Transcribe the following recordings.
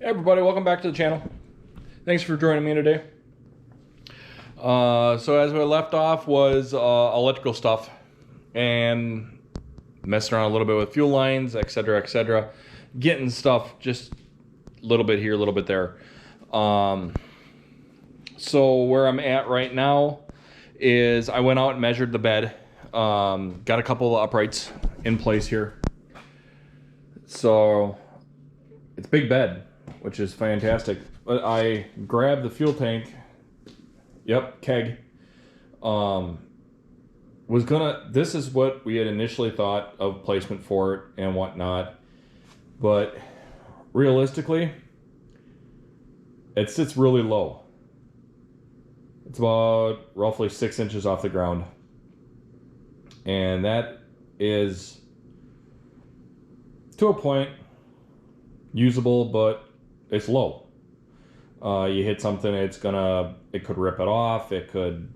Hey everybody, welcome back to the channel. Thanks for joining me today. So as we left off was electrical stuff and messing around a little bit with fuel lines, etc., etc. Getting stuff just a little bit here, a little bit there. So where I'm at right now is I went out and measured the bed. Got a couple of uprights in place here. So it's a big bed, which is fantastic. But I grabbed the fuel tank. Yep, keg. This is what we had initially thought of placement for it and whatnot. But realistically, it sits really low. It's about roughly 6 inches off the ground. And that is, to a point, usable, but it's low. You hit something, it could rip it off, it could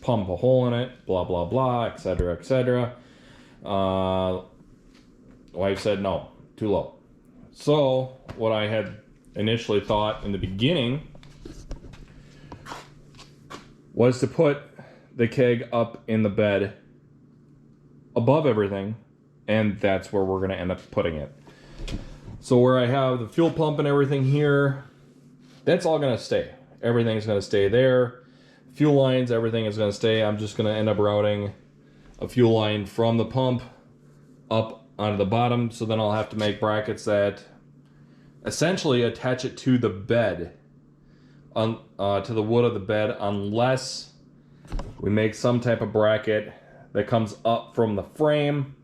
pump a hole in it, blah, blah, blah, etc., etc. Wife said no, too low. So what I had initially thought in the beginning was to put the keg up in the bed above everything, and that's where we're going to end up putting it. So where I have the fuel pump and everything here, that's all going to stay. Everything's going to stay there. Fuel lines, everything is going to stay. I'm just going to end up routing a fuel line from the pump up onto the bottom. So then I'll have to make brackets that essentially attach it to the bed, to the wood of the bed, unless we make some type of bracket that comes up from the frame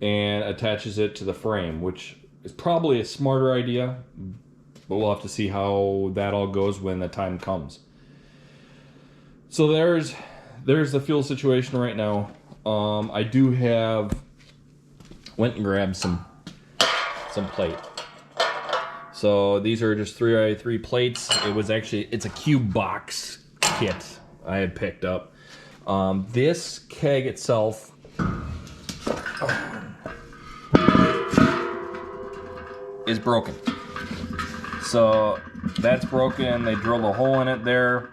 and attaches it to the frame, which is probably a smarter idea, but we'll have to see how that all goes when the time comes. So there's the fuel situation right now. I do went and grabbed some plate. So these are just 3x3 plates. It's a cube box kit I had picked up. This keg itself is broken. So that's broken. They drilled a hole in it there.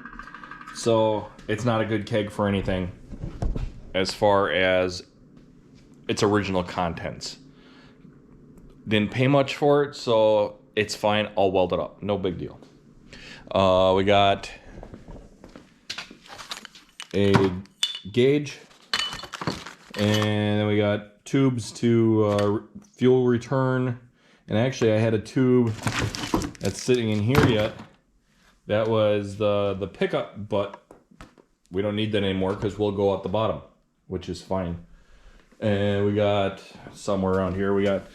So it's not a good keg for anything as far as its original contents. Didn't pay much for it, so it's fine. I'll weld it up. No big deal. We got a gauge, and then we got tubes to fuel return. And actually, I had a tube that's sitting in here yet. That was the pickup, but we don't need that anymore because we'll go at the bottom, which is fine. And we got somewhere around here, we got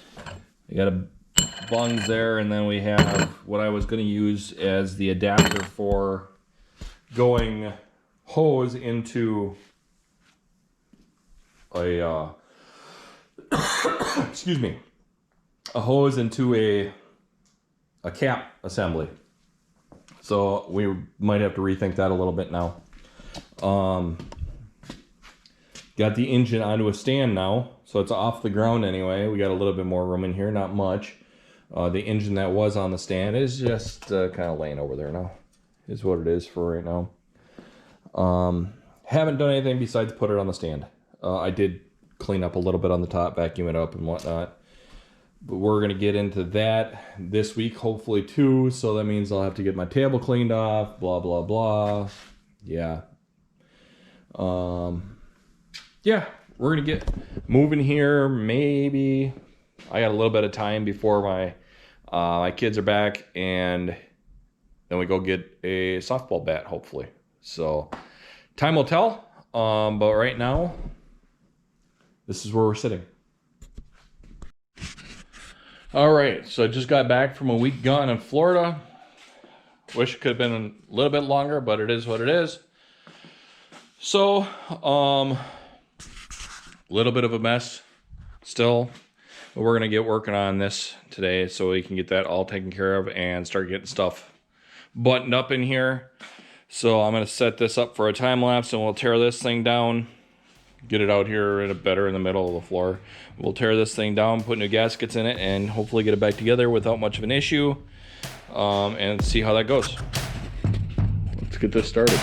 a bungs there, and then we have what I was going to use as the adapter for going hose into a excuse me, a hose into a cap assembly. So we might have to rethink that a little bit now. Got the engine onto a stand now, so it's off the ground anyway. We got a little bit more room in here, not much. The engine that was on the stand is just kind of laying over there now. Is what it is for right now. Haven't done anything besides put it on the stand. I did clean up a little bit on the top, vacuum it up and whatnot. But we're going to get into that this week, hopefully, too. So that means I'll have to get my table cleaned off, blah, blah, blah. Yeah. Yeah, we're going to get moving here. Maybe I got a little bit of time before my kids are back. And then we go get a softball bat, hopefully. So time will tell. But right now, this is where we're sitting. All right, so I just got back from a week gone in Florida. Wish it could have been a little bit longer, but it is what it is. So, little bit of a mess still, but we're gonna get working on this today so we can get that all taken care of and start getting stuff buttoned up in here. So I'm gonna set this up for a time lapse and we'll tear this thing down get it out here better in the middle of the floor. We'll tear this thing down, put new gaskets in it, and hopefully get it back together without much of an issue, and see how that goes. Let's get this started.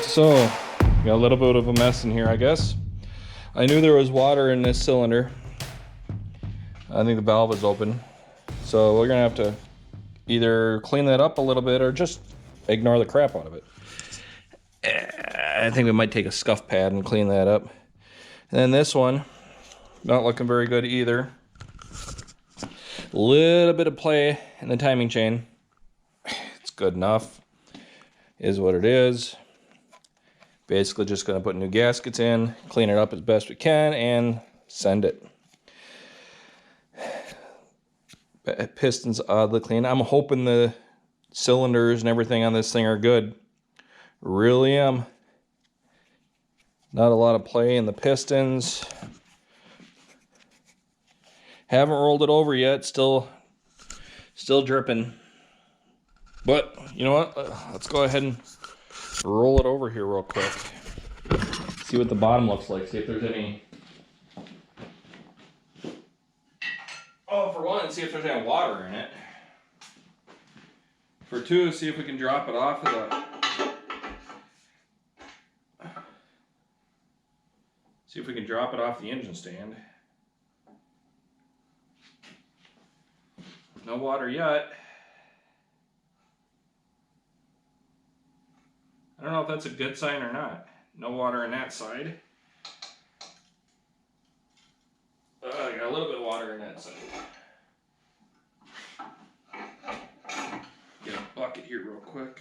So, got a little bit of a mess in here, I guess. I knew there was water in this cylinder. I think the valve is open. So we're gonna have to either clean that up a little bit or just ignore the crap out of it. I think we might take a scuff pad and clean that up. And then this one, not looking very good either. A little bit of play in the timing chain. It's good enough, is what it is. Basically just gonna put new gaskets in, clean it up as best we can, and send it. Piston's oddly clean. I'm hoping the cylinders and everything on this thing are good. Really am. Not a lot of play in the pistons. Haven't rolled it over yet, still dripping. But you know what? Let's go ahead and roll it over here real quick. See what the bottom looks like. See if there's any. Oh, for one, see if there's any water in it. For two, see if we can drop it off of the. See if we can drop it off the engine stand. No water yet. I don't know if that's a good sign or not. No water on that side. I got a little bit of water in that side. Get a bucket here real quick.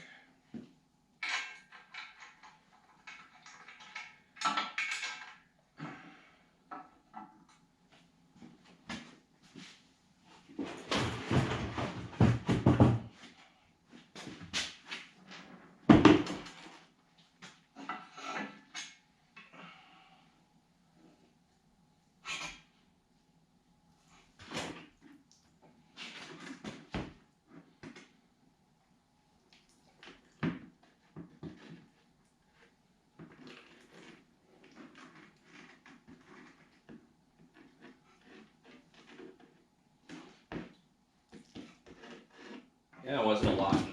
Yeah, it wasn't a lot in there.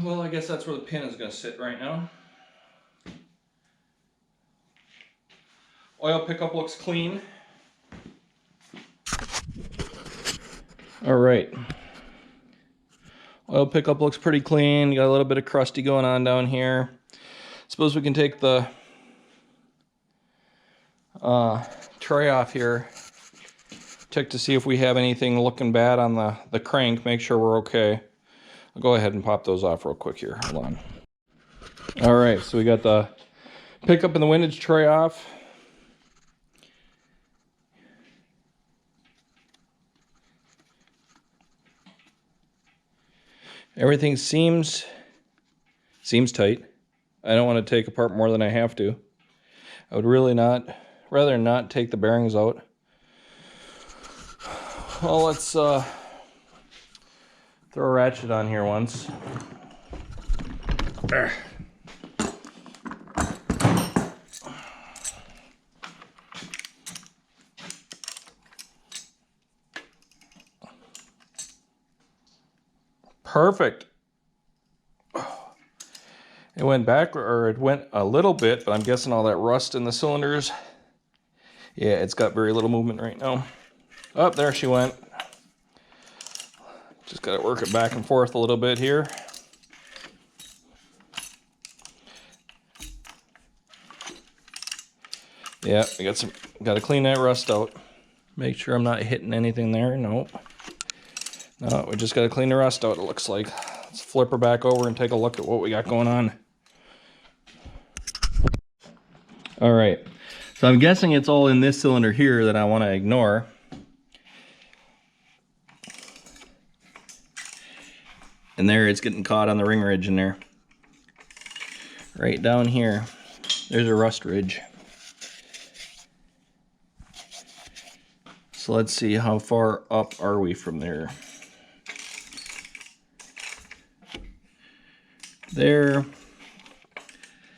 Well, I guess that's where the pin is going to sit right now. Oil pickup looks clean. All right. Oil pickup looks pretty clean. Got a little bit of crusty going on down here. Suppose we can take the tray off here. Check to see if we have anything looking bad on the crank. Make sure we're okay. I'll go ahead and pop those off real quick here. Hold on. All right, so we got the pickup and the windage tray off. Everything seems tight. I don't want to take apart more than I have to. I would really rather not take the bearings out. Well, let's throw a ratchet on here once. There. Perfect. It went back, or it went a little bit, but I'm guessing all that rust in the cylinders. Yeah, it's got very little movement right now. Oh, there she went. Just got to work it back and forth a little bit here. Yeah, got to clean that rust out. Make sure I'm not hitting anything there. Nope. No, we just got to clean the rust out, it looks like. Let's flip her back over and take a look at what we got going on. All right, so I'm guessing it's all in this cylinder here that I want to ignore. And there, it's getting caught on the ring ridge in there. Right down here, there's a rust ridge. So let's see, how far up are we from there? There.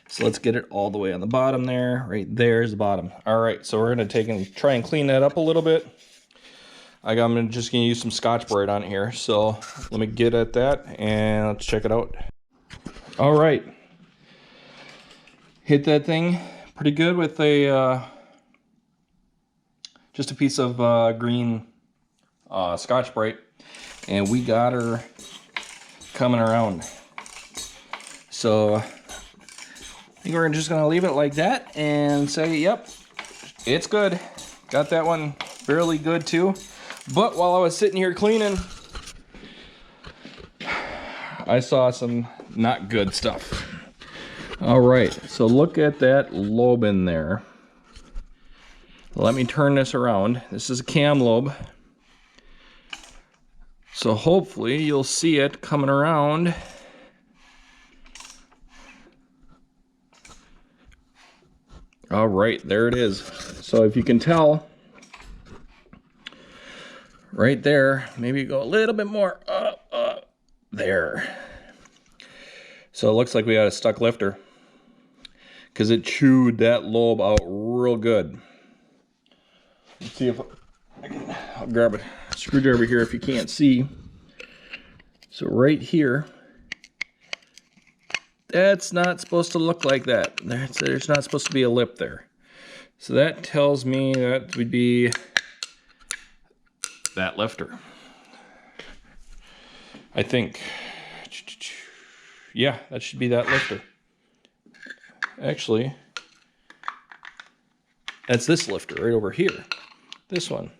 So let's get it all the way on the bottom there. Right there's the bottom. All right, so we're gonna take and try and clean that up a little bit. I'm just gonna use some Scotch-Brite on here. So let me get at that and let's check it out. All right. Hit that thing pretty good with a just a piece of green Scotch-Brite, and we got her coming around. So I think we're just gonna leave it like that and say, yep, it's good. Got that one fairly good too. But while I was sitting here cleaning, I saw some not good stuff. All right, so look at that lobe in there. Let me turn this around. This is a cam lobe. So hopefully you'll see it coming around. All right, there it is. So if you can tell, right there, maybe go a little bit more up, there. So it looks like we got a stuck lifter because it chewed that lobe out real good. Let's see if I'll grab a screwdriver here if you can't see. So right here, that's not supposed to look like that. There's not supposed to be a lip there. So that tells me that would be that lifter. I think. Yeah, that should be that lifter. Actually, that's this lifter right over here. This one.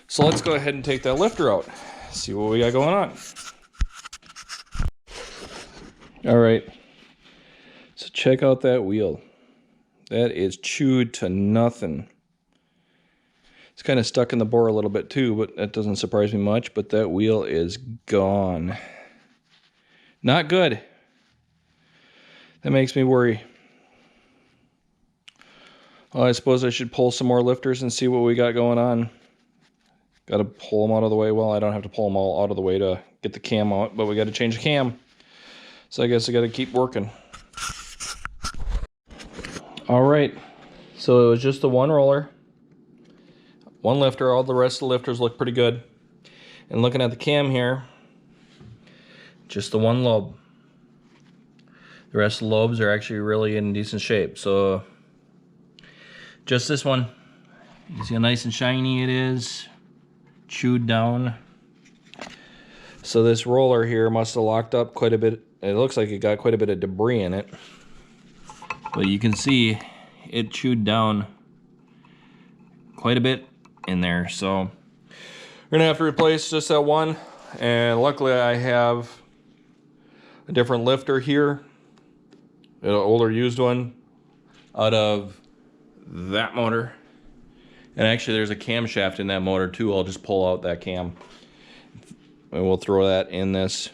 So let's go ahead and take that lifter out. See what we got going on. All right. So check out that wheel. That is chewed to nothing. It's kind of stuck in the bore a little bit too, but that doesn't surprise me much. But that wheel is gone. Not good. That makes me worry. Well, I suppose I should pull some more lifters and see what we got going on. Got to pull them out of the way. Well, I don't have to pull them all out of the way to get the cam out, but we got to change the cam. So I guess I got to keep working. All right. So it was just the one roller, one lifter. All the rest of the lifters look pretty good. And looking at the cam here, just the one lobe. The rest of the lobes are actually really in decent shape. So just this one. You see how nice and shiny it is. Chewed down. So this roller here must have locked up quite a bit. It looks like it got quite a bit of debris in it. But you can see it chewed down quite a bit in there. So we're gonna have to replace just that one. And luckily I have a different lifter here. An older used one out of that motor. And actually there's a camshaft in that motor too. I'll just pull out that cam and we'll throw that in this.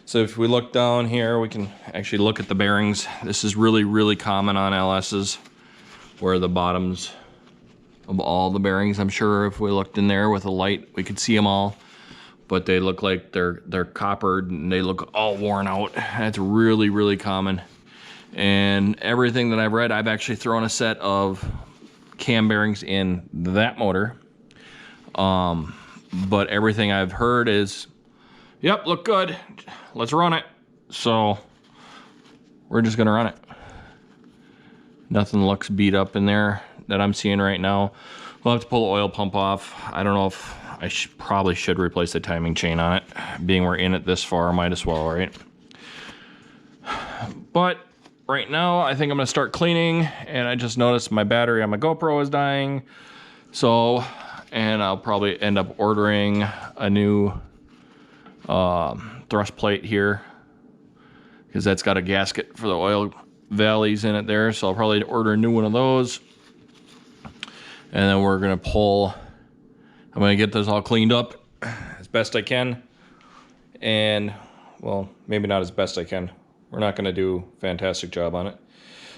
So if we look down here, we can actually look at the bearings. This is really, really common on LS's, where the bottoms of all the bearings, I'm sure if we looked in there with a light, we could see them all, but they look like they're coppered and they look all worn out. That's really, really common. And everything that I've read, I've actually thrown a set of cam bearings in that motor. But everything I've heard is, yep, look good, let's run it. So we're just gonna run it. Nothing looks beat up in there that I'm seeing right now. We'll have to pull the oil pump off. I don't know if I probably should replace the timing chain on it. Being we're in it this far, might as well, right? But right now, I think I'm gonna start cleaning, and I just noticed my battery on my GoPro is dying. So, and I'll probably end up ordering a new thrust plate here, because that's got a gasket for the oil valleys in it there. So I'll probably order a new one of those. And then we're gonna pull, I'm gonna get this all cleaned up as best I can. And, well, maybe not as best I can. We're not gonna do a fantastic job on it.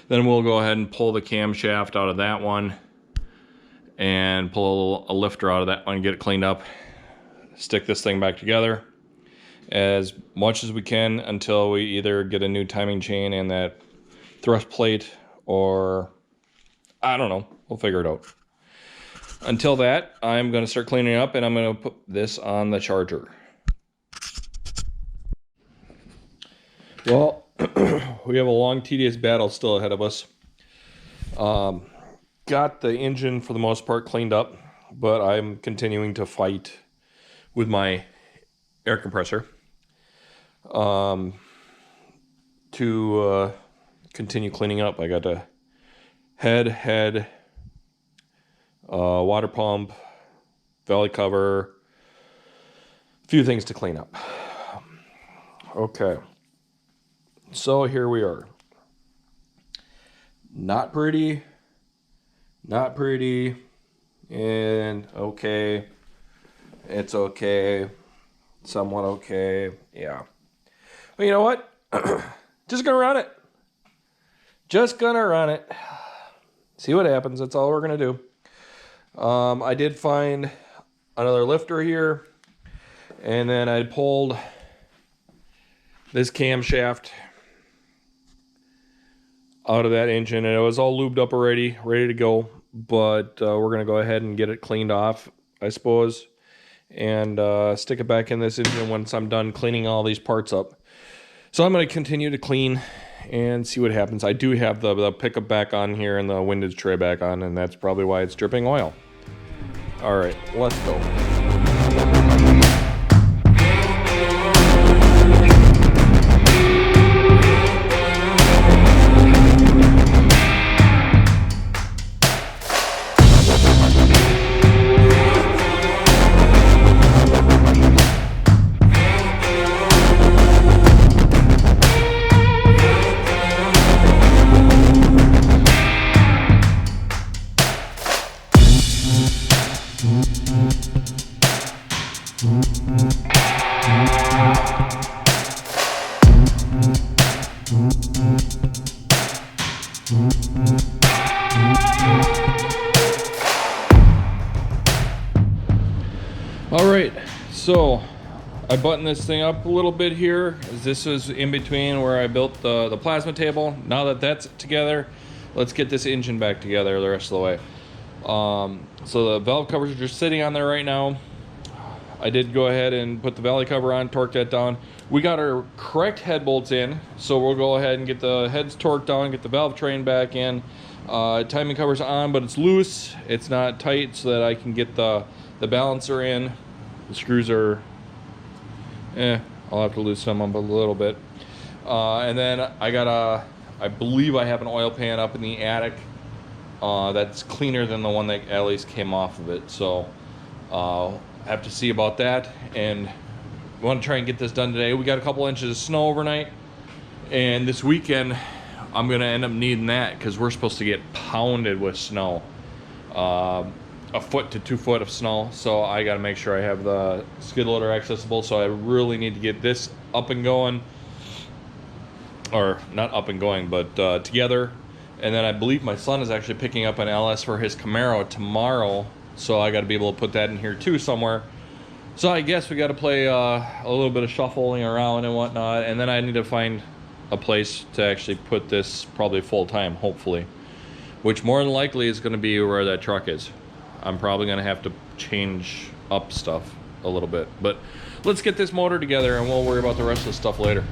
Then we'll go ahead and pull the camshaft out of that one and pull a lifter out of that one and get it cleaned up. Stick this thing back together as much as we can until we either get a new timing chain and that thrust plate, or I don't know, we'll figure it out. Until that, I'm going to start cleaning up, and I'm going to put this on the charger. Well, we have a long, tedious battle still ahead of us. Got the engine for the most part cleaned up, but I'm continuing to fight with my air compressor to continue cleaning up. I got a head, water pump, valley cover, a few things to clean up. Okay, so here we are. Not pretty, and okay, it's okay, somewhat okay, yeah. But you know what? Just gonna run it. Just gonna run it. See what happens. That's all we're gonna do. I did find another lifter here, and then I pulled this camshaft out of that engine, and it was all lubed up already, ready to go. But we're gonna go ahead and get it cleaned off, I suppose, and stick it back in this engine once I'm done cleaning all these parts up. So I'm gonna continue to clean and see what happens. I do have the pickup back on here and the windage tray back on, and that's probably why it's dripping oil. All right, let's go. All right, so I buttoned this thing up a little bit here. This was in between where I built the plasma table. Now that that's together, let's get this engine back together the rest of the way. So the valve covers are just sitting on there right now. I did go ahead and put the valley cover on, torque that down. We got our correct head bolts in, so we'll go ahead and get the heads torqued down, get the valve train back in. Timing cover's on, but it's loose. It's not tight so that I can get the balancer in. The screws are, I'll have to loosen them up a little bit. And then I believe I have an oil pan up in the attic that's cleaner than the one that at least came off of it. So have to see about that, and we want to try and get this done today. We got a couple inches of snow overnight, and this weekend I'm gonna end up needing that because we're supposed to get pounded with snow, a foot to 2 foot of snow. So I got to make sure I have the skid loader accessible. So I really need to get this up and going, or not up and going, but together. And then I believe my son is actually picking up an LS for his Camaro tomorrow, so I got to be able to put that in here too somewhere. So I guess we got to play a little bit of shuffling around and whatnot, and then I need to find a place to actually put this probably full time, hopefully, which more than likely is going to be where that truck is. I'm probably going to have to change up stuff a little bit, but let's get this motor together and we'll worry about the rest of the stuff later.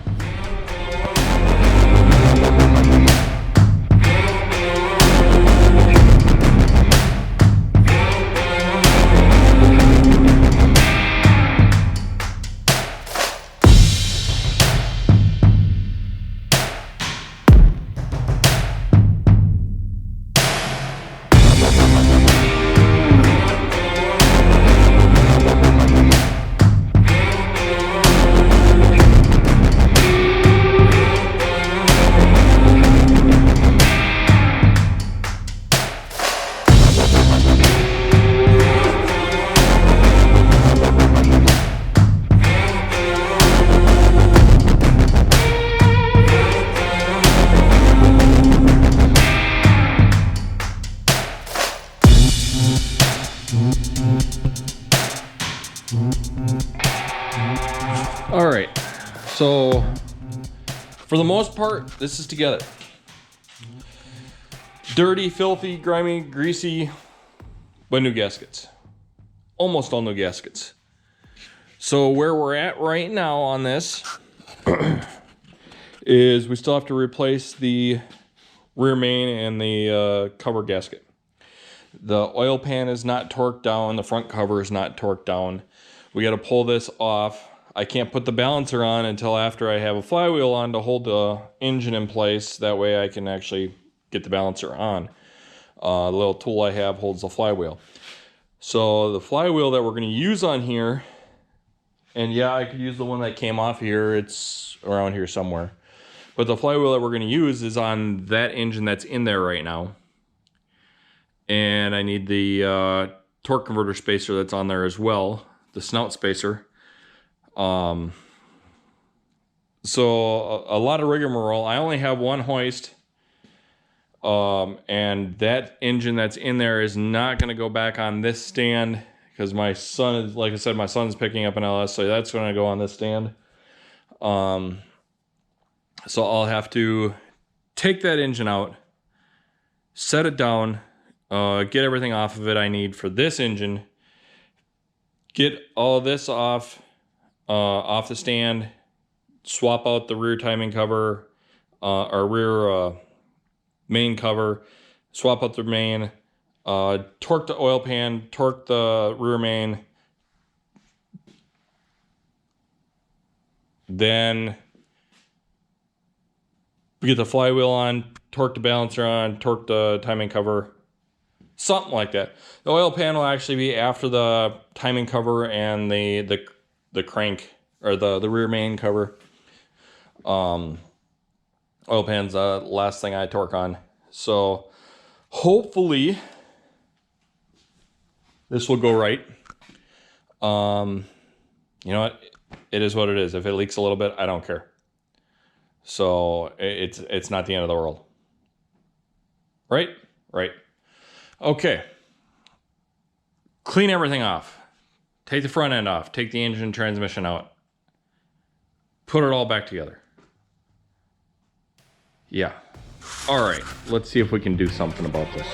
All right, so for the most part, this is together. Dirty, filthy, grimy, greasy, but new gaskets. Almost all new gaskets. So where we're at right now on this is we still have to replace the rear main and the cover gasket. The oil pan is not torqued down. The front cover is not torqued down. We got to pull this off. I can't put the balancer on until after I have a flywheel on to hold the engine in place. That way I can actually get the balancer on. The little tool I have holds the flywheel. So the flywheel that we're going to use on here, and yeah, I could use the one that came off here. It's around here somewhere. But the flywheel that we're going to use is on that engine that's in there right now. And I need the torque converter spacer that's on there as well. The snout spacer. So a lot of rigmarole. I only have one hoist. And that engine that's in there is not going to go back on this stand because my son is, like I said, my son's picking up an LS, so that's going to go on this stand. So I'll have to take that engine out, set it down, get everything off of it I need for this engine, get all this off the stand, swap out the rear timing cover, or rear main cover, swap out the main, torque the oil pan, torque the rear main, then we get the flywheel on, torque the balancer on, torque the timing cover, something like that. The oil pan will actually be after the timing cover and the crank, or the rear main cover. Oil pan's the last thing I torque on. So hopefully this will go right. You know what? It is what it is. If it leaks a little bit, I don't care. So it's not the end of the world. Right? Right. Okay. Clean everything off. Take the front end off. Take the engine and transmission out. Put it all back together. Yeah. All right. Let's see if we can do something about this.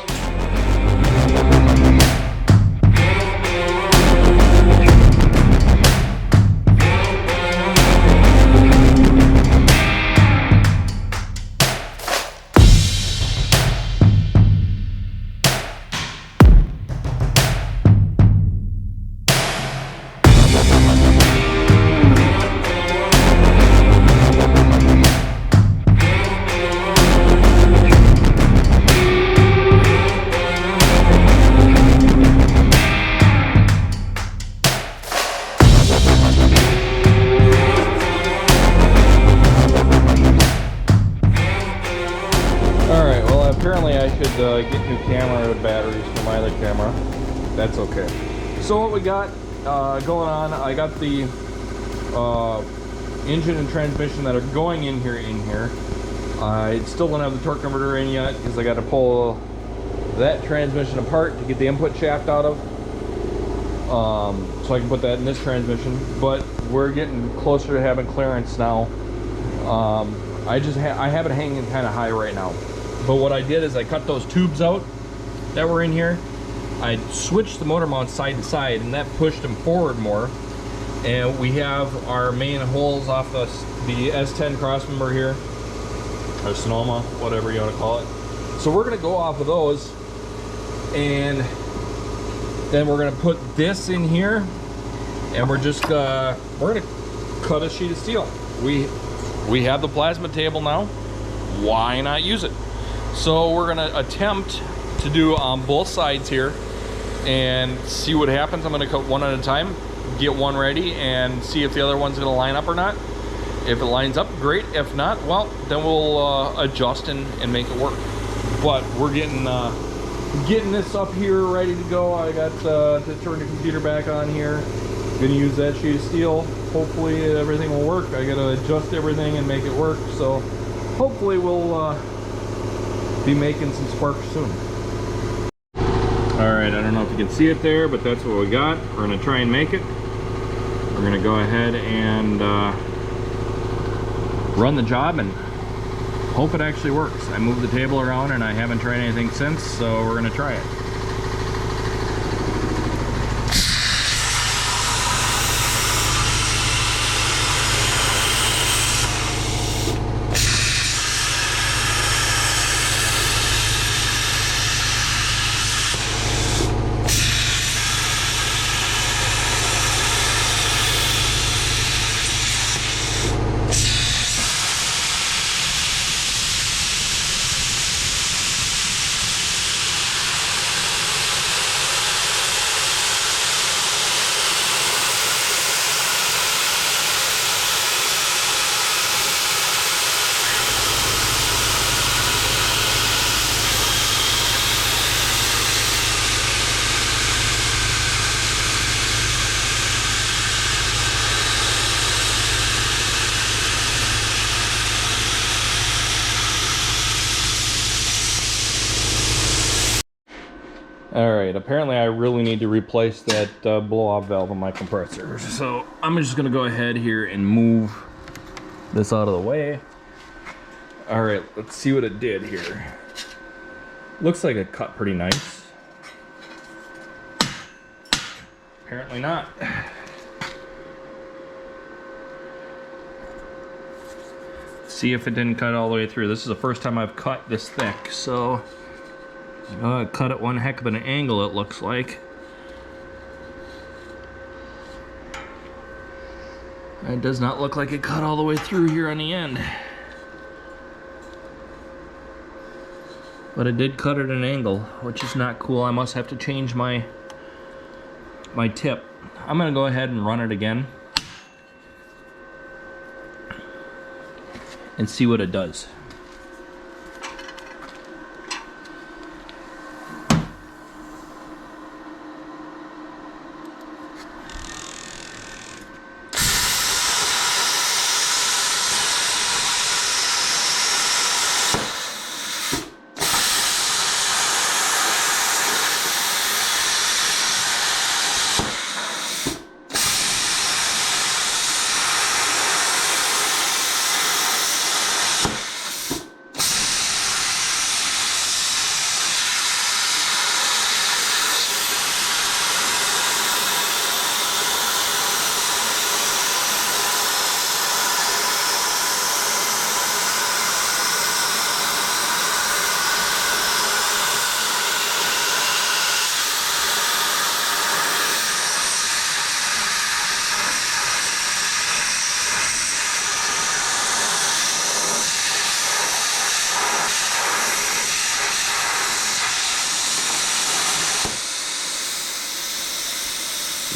Apparently I should get new camera batteries for my other camera. That's okay. So what we got going on, I got the engine and transmission that are going in here. I still don't have the torque converter in yet because I got to pull that transmission apart to get the input shaft out of. So I can put that in this transmission. But we're getting closer to having clearance now. I have it hanging kind of high right now. But what I did is I cut those tubes out that were in here. I switched the motor mounts side to side, and that pushed them forward more. And we have our main holes off the S10 crossmember here, or Sonoma, whatever you want to call it. So we're going to go off of those, and then we're going to put this in here, and we're going to cut a sheet of steel. We have the plasma table now. Why not use it? So we're gonna attempt to do on both sides here and see what happens. I'm gonna cut one at a time, get one ready, and see if the other one's gonna line up or not. If it lines up, great. If not, well, then we'll adjust and make it work. But we're getting this up here ready to go. I got to turn the computer back on here. Gonna use that sheet of steel. Hopefully everything will work. I gotta adjust everything and make it work. So hopefully we'll be making some sparks soon. Alright, I don't know if you can see it there, but that's what we got. We're going to try and make it. We're going to go ahead and run the job and hope it actually works. I moved the table around and I haven't tried anything since, so we're going to try it. Alright, apparently I really need to replace that blow-off valve on my compressor. So I'm just going to go ahead here and move this out of the way. Alright, let's see what it did here. Looks like it cut pretty nice. Apparently not. See if it didn't cut all the way through. This is the first time I've cut this thick, so... cut at one heck of an angle, it looks like. It does not look like it cut all the way through here on the end. But it did cut at an angle, which is not cool. I must have to change my tip. I'm gonna go ahead and run it again and see what it does.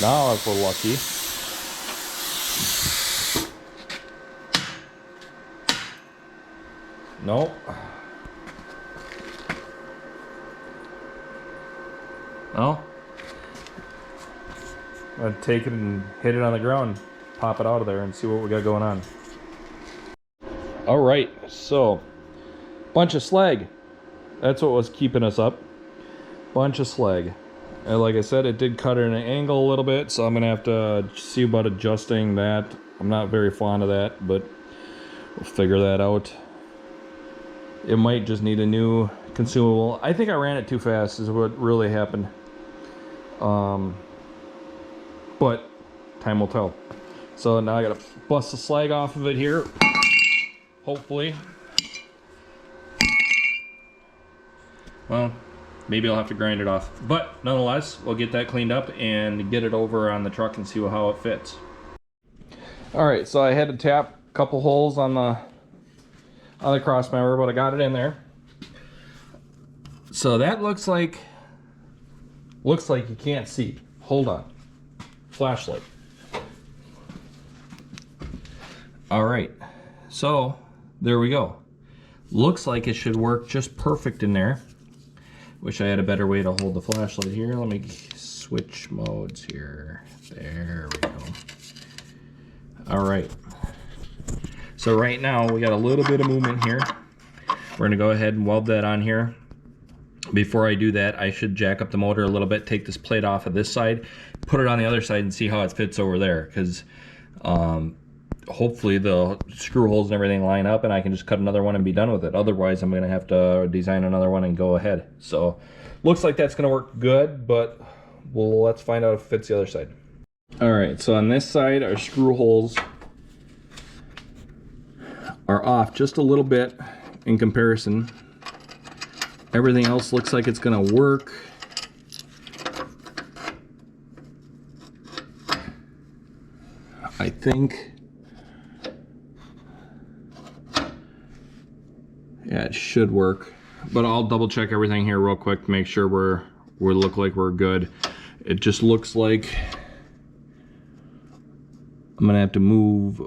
Now if we're lucky. Nope. Well, I'm gonna take it and hit it on the ground, pop it out of there, and see what we got going on. Alright, so bunch of slag. That's what was keeping us up. Bunch of slag. And like I said, it did cut at an angle a little bit, so I'm gonna have to see about adjusting that. I'm not very fond of that, but we'll figure that out. It might just need a new consumable. I think I ran it too fast is what really happened. But time will tell. So now I gotta bust the slag off of it here. Hopefully. Well, maybe I'll have to grind it off. But nonetheless, we'll get that cleaned up and get it over on the truck and see how it fits. Alright, so I had to tap a couple holes on the cross member, but I got it in there. So that looks like you can't see. Hold on. Flashlight. Alright, so there we go. Looks like it should work just perfect in there. Wish I had a better way to hold the flashlight here. Let me switch modes here. There we go. Alright. So right now we got a little bit of movement here. We're going to go ahead and weld that on here. before I do that, I should jack up the motor a little bit, take this plate off of this side, put it on the other side, and see how it fits over there. Because hopefully the screw holes and everything line up, and I can just cut another one and be done with it. Otherwise, I'm going to have to design another one and go ahead. So, looks like that's going to work good, but let's find out if it fits the other side. All right, so on this side, our screw holes are off just a little bit in comparison. Everything else looks like it's going to work. I think. Yeah, it should work. But I'll double check everything here real quick to make sure we look like we're good. It just looks like I'm gonna have to move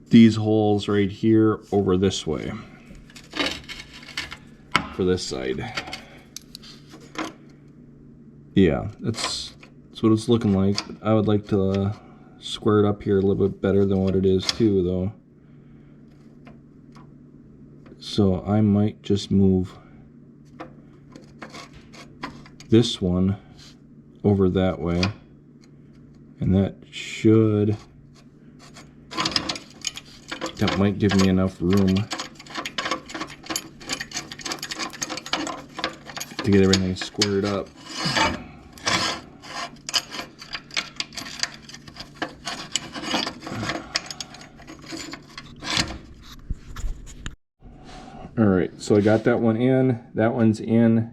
these holes right here over this way for this side. Yeah, that's what it's looking like. I would like to square it up here a little bit better than what it is too, though. So I might just move this one over that way, and that might give me enough room to get everything squared up. Alright, so I got that one in, that one's in.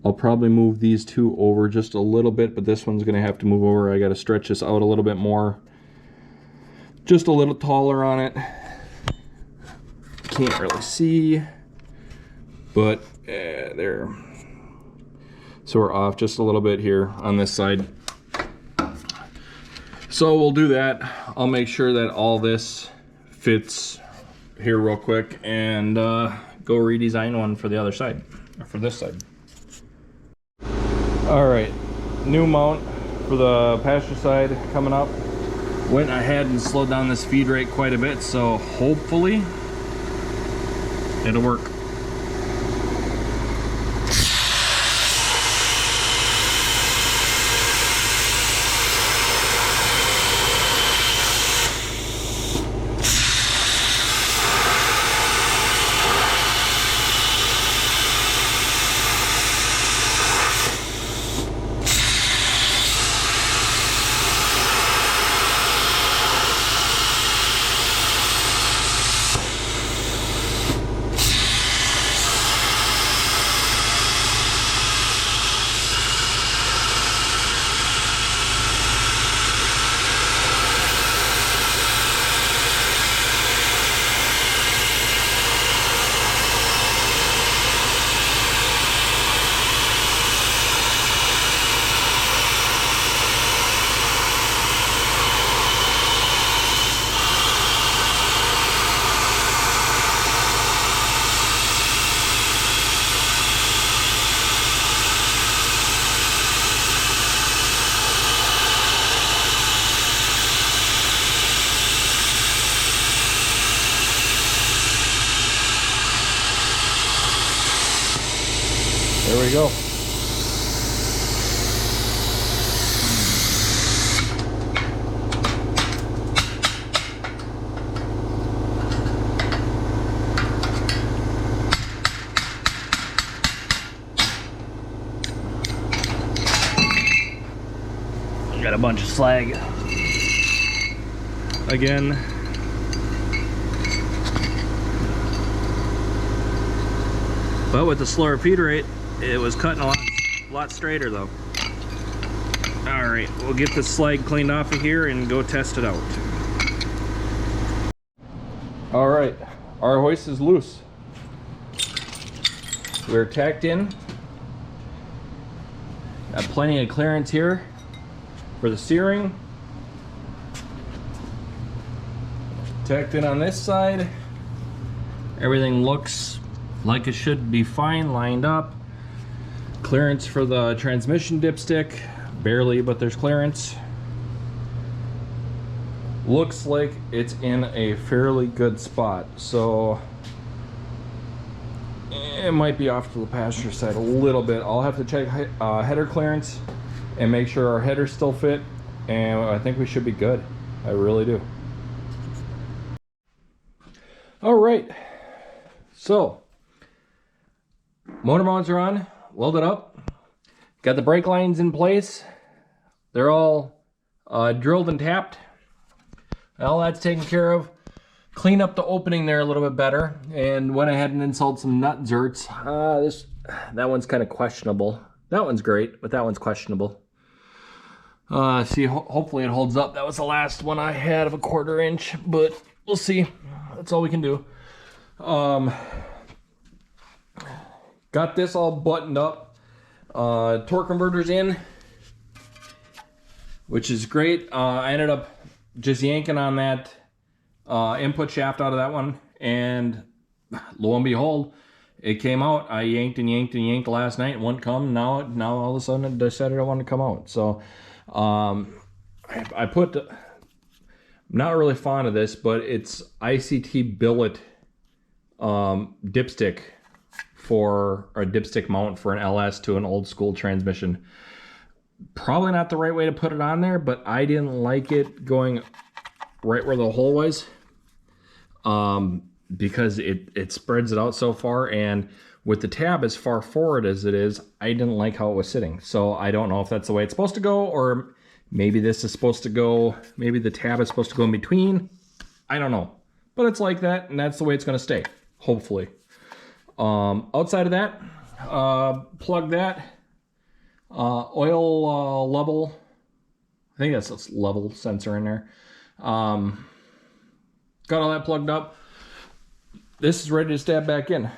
I'll probably move these two over just a little bit, but this one's going to have to move over. I got to stretch this out a little bit more. Just a little taller on it. Can't really see, but there. So we're off just a little bit here on this side. So we'll do that. I'll make sure that all this fits here real quick and go redesign one for the other side, or for this side. Alright, new mount for the passenger side coming up. Went ahead and slowed down this feed rate quite a bit, so hopefully it'll work. There we go. Got a bunch of slag again. But with the slower feed rate, it was cutting a lot straighter though. Alright, we'll get the slag cleaned off of here and go test it out. Alright, our hoist is loose. We're tacked in. Got plenty of clearance here for the steering. Tacked in on this side. Everything looks like it should be fine, lined up. Clearance for the transmission dipstick, barely, but there's clearance. Looks like it's in a fairly good spot. So it might be off to the passenger side a little bit. I'll have to check header clearance and make sure our headers still fit, and I think we should be good. I really do. All right, so motor mounts are on, welded up, got the brake lines in place. They're all drilled and tapped. All that's taken care of. Clean up the opening there a little bit better, and went ahead and installed some nut zerts. That one's kind of questionable. That one's great, but that one's questionable. See, hopefully it holds up. That was the last one I had of a 1/4 inch, but we'll see. That's all we can do. Got this all buttoned up. Torque converters in, which is great. I ended up just yanking on that input shaft out of that one, and lo and behold, it came out. I yanked and yanked and yanked last night. It wouldn't come. Now all of a sudden it decided I wanted to come out. So I put, I'm not really fond of this, but it's ICT billet dipstick for a dipstick mount for an LS to an old school transmission. Probably not the right way to put it on there, but I didn't like it going right where the hole was, because it spreads it out so far, and with the tab as far forward as it is, I didn't like how it was sitting. So I don't know if that's the way it's supposed to go, or maybe this is supposed to go, maybe the tab is supposed to go in between. I don't know, but it's like that, and that's the way it's going to stay, hopefully. Outside of that, plug that oil level, I think that's a level sensor in there. Got all that plugged up. This is ready to stab back in,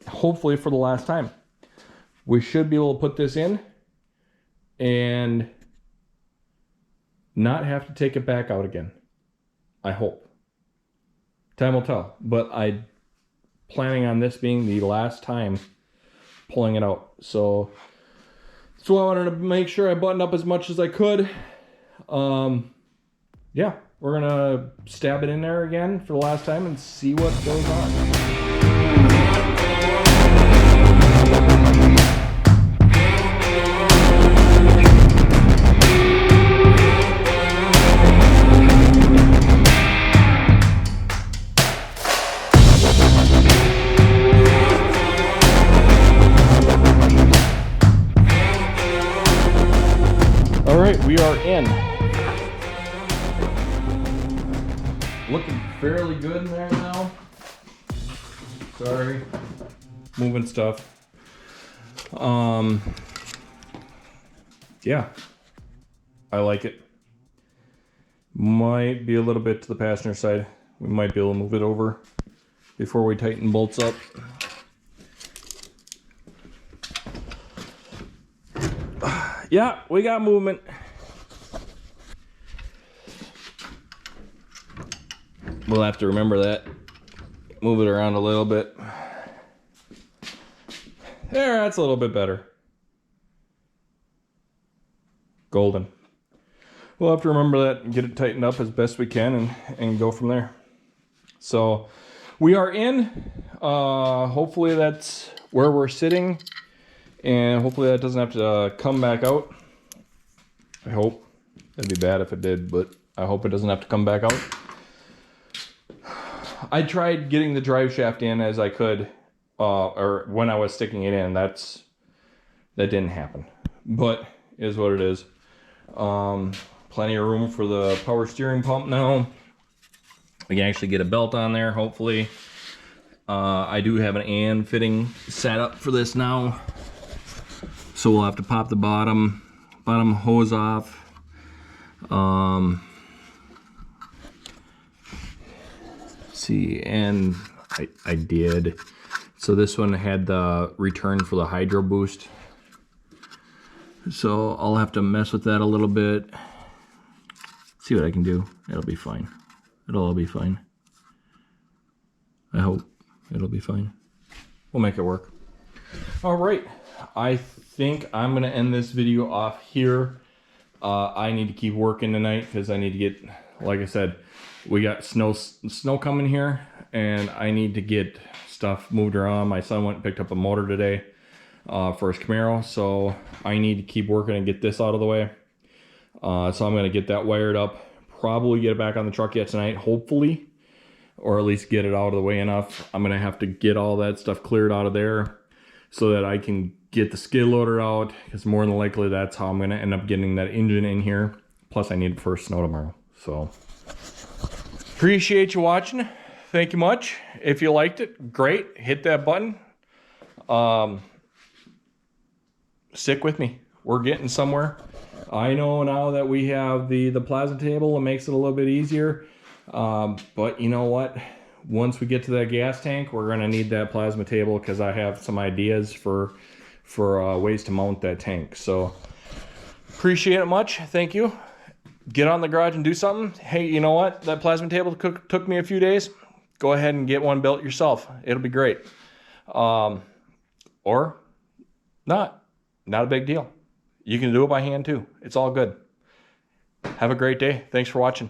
hopefully for the last time. We should be able to put this in and not have to take it back out again, I hope. Time will tell, but I'm planning on this being the last time pulling it out. So I wanted to make sure I buttoned up as much as I could. Yeah, we're gonna stab it in there again for the last time and see what goes on. All right, we are in. Looking fairly good in there now. Sorry, moving stuff. Yeah, I like it. Might be a little bit to the passenger side. We might be able to move it over before we tighten bolts up. Yeah, we got movement. We'll have to remember that. Move it around a little bit. There, that's a little bit better. Golden. We'll have to remember that and get it tightened up as best we can and go from there. So we are in. Hopefully that's where we're sitting, and hopefully that doesn't have to come back out. I hope. It'd be bad if it did, but I hope it doesn't have to come back out. I tried getting the drive shaft in as I could, or when I was sticking it in. That didn't happen, but it is what it is. Plenty of room for the power steering pump now. We can actually get a belt on there, hopefully. I do have an AN fitting set up for this now, so we'll have to pop the bottom hose off. See, and I did. So this one had the return for the hydro boost. So I'll have to mess with that a little bit. See what I can do. It'll be fine. It'll all be fine. I hope it'll be fine. We'll make it work. All right. I think I'm going to end this video off here. I need to keep working tonight because I need to get, like I said, we got snow coming here, and I need to get stuff moved around. My son went and picked up a motor today for his Camaro, so I need to keep working and get this out of the way. So I'm going to get that wired up, probably get it back on the truck yet tonight, hopefully, or at least get it out of the way enough. I'm going to have to get all that stuff cleared out of there so that I can get the skid loader out, because more than likely that's how I'm going to end up getting that engine in here. Plus I need it for snow tomorrow. So appreciate you watching. Thank you much. If you liked it, great. Hit that button. Stick with me. We're getting somewhere. I know now that we have the plasma table, it makes it a little bit easier. But you know what? Once we get to that gas tank, we're going to need that plasma table, because I have some ideas for ways to mount that tank. So appreciate it much. Thank you. Get on the garage and do something. Hey, you know what? That plasma table took me a few days. Go ahead and get one built yourself. It'll be great. Or not a big deal. You can do it by hand too. It's all good. Have a great day. Thanks for watching.